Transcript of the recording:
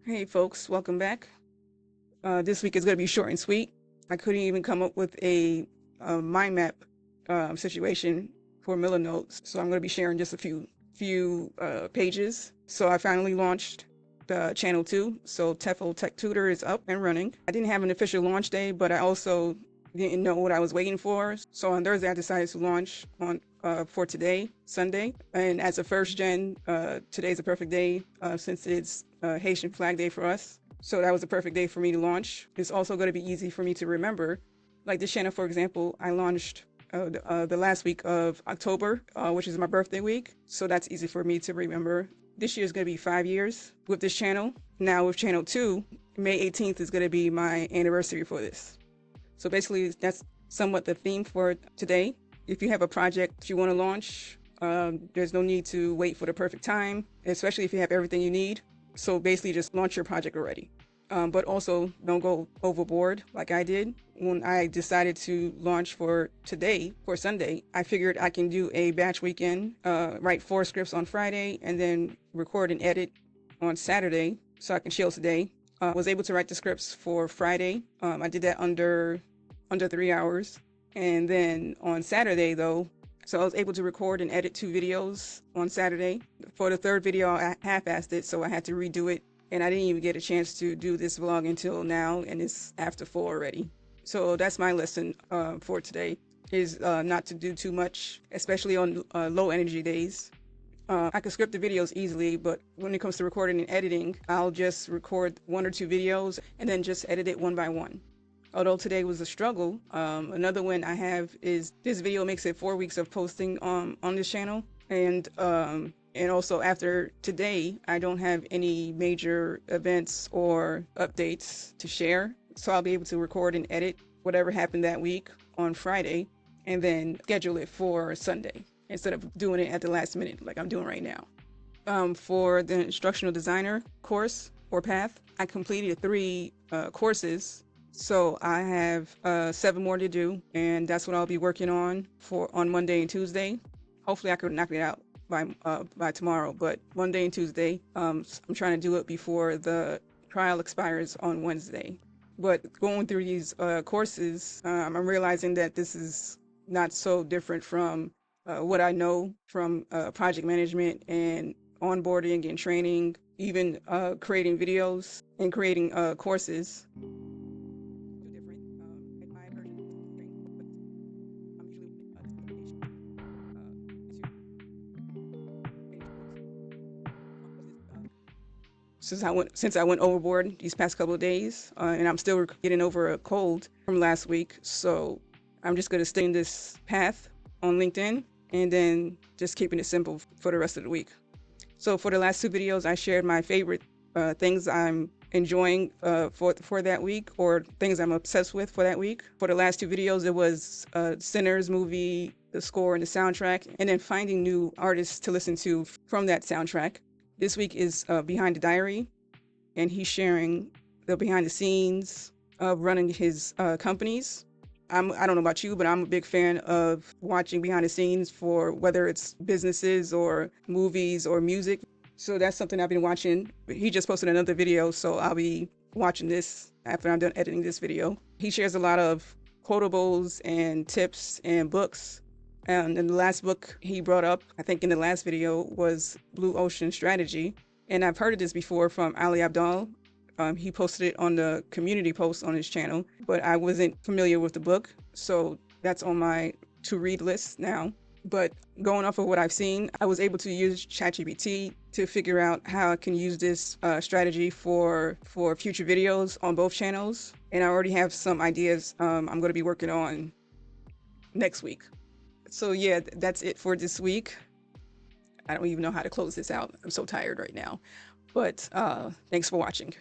Hey folks, welcome back. This week is going to be short and sweet. I couldn't even come up with a mind map situation for Miller Notes, so I'm going to be sharing just a few pages. So I finally launched the channel 2, so TEFL Tech Tutor is up and running. I didn't have an official launch day, but I also didn't know what I was waiting for. So on Thursday, I decided to launch on for today, Sunday. And as a first gen, today's a perfect day since it's Haitian Flag Day for us. So that was a perfect day for me to launch. It's also going to be easy for me to remember. Like this channel, for example, I launched the last week of October, which is my birthday week. So that's easy for me to remember. This year is going to be 5 years with this channel. Now with channel 2, May 18th is going to be my anniversary for this. So basically that's somewhat the theme for today. If you have a project you want to launch, there's no need to wait for the perfect time, especially if you have everything you need. So basically just launch your project already. But also don't go overboard like I did. When I decided to launch for today, for Sunday, I figured I can do a batch weekend, write 4 scripts on Friday, and then record and edit on Saturday so I can chill today. Was able to write the scripts for Friday. I did that under 3 hours. And then on Saturday though, so I was able to record and edit 2 videos on Saturday. For the third video, I half-assed it, so I had to redo it. And I didn't even get a chance to do this vlog until now, and it's after 4 already. So that's my lesson for today, is not to do too much, especially on low energy days. I can script the videos easily, but when it comes to recording and editing, I'll just record 1 or 2 videos and then just edit it one by one. Although today was a struggle, another win I have is this video makes it 4 weeks of posting on this channel. And also after today, I don't have any major events or updates to share. So I'll be able to record and edit whatever happened that week on Friday and then schedule it for Sunday instead of doing it at the last minute like I'm doing right now. For the instructional designer course or path, I completed 3 courses. So I have 7 more to do, and that's what I'll be working on on Monday and Tuesday. Hopefully I could knock it out by tomorrow, but Monday and Tuesday, I'm trying to do it before the trial expires on Wednesday. But going through these courses, I'm realizing that this is not so different from what I know from project management and onboarding and training, even creating videos and creating courses. Since I went overboard these past couple of days, and I'm still getting over a cold from last week, so I'm just going to stay in this path on LinkedIn and then just keeping it simple for the rest of the week. So for the last 2 videos, I shared my favorite things I'm enjoying for that week, or things I'm obsessed with for that week. For the last 2 videos, it was Sinners movie, the score and the soundtrack, and then finding new artists to listen to from that soundtrack. This week is Behind the Diary, and he's sharing the behind the scenes of running his companies. I don't know about you, but I'm a big fan of watching behind the scenes for whether it's businesses or movies or music. So that's something I've been watching. He just posted another video, so I'll be watching this after I'm done editing this video. He shares a lot of quotables and tips and books. And the last book he brought up, I think in the last video, was Blue Ocean Strategy. And I've heard of this before from Ali Abdaal. He posted it on the community post on his channel, but I wasn't familiar with the book. So that's on my to-read list now. But going off of what I've seen, I was able to use ChatGPT to figure out how I can use this strategy for future videos on both channels. And I already have some ideas I'm going to be working on next week. So yeah, that's it for this week. I don't even know how to close this out. I'm so tired right now. But thanks for watching.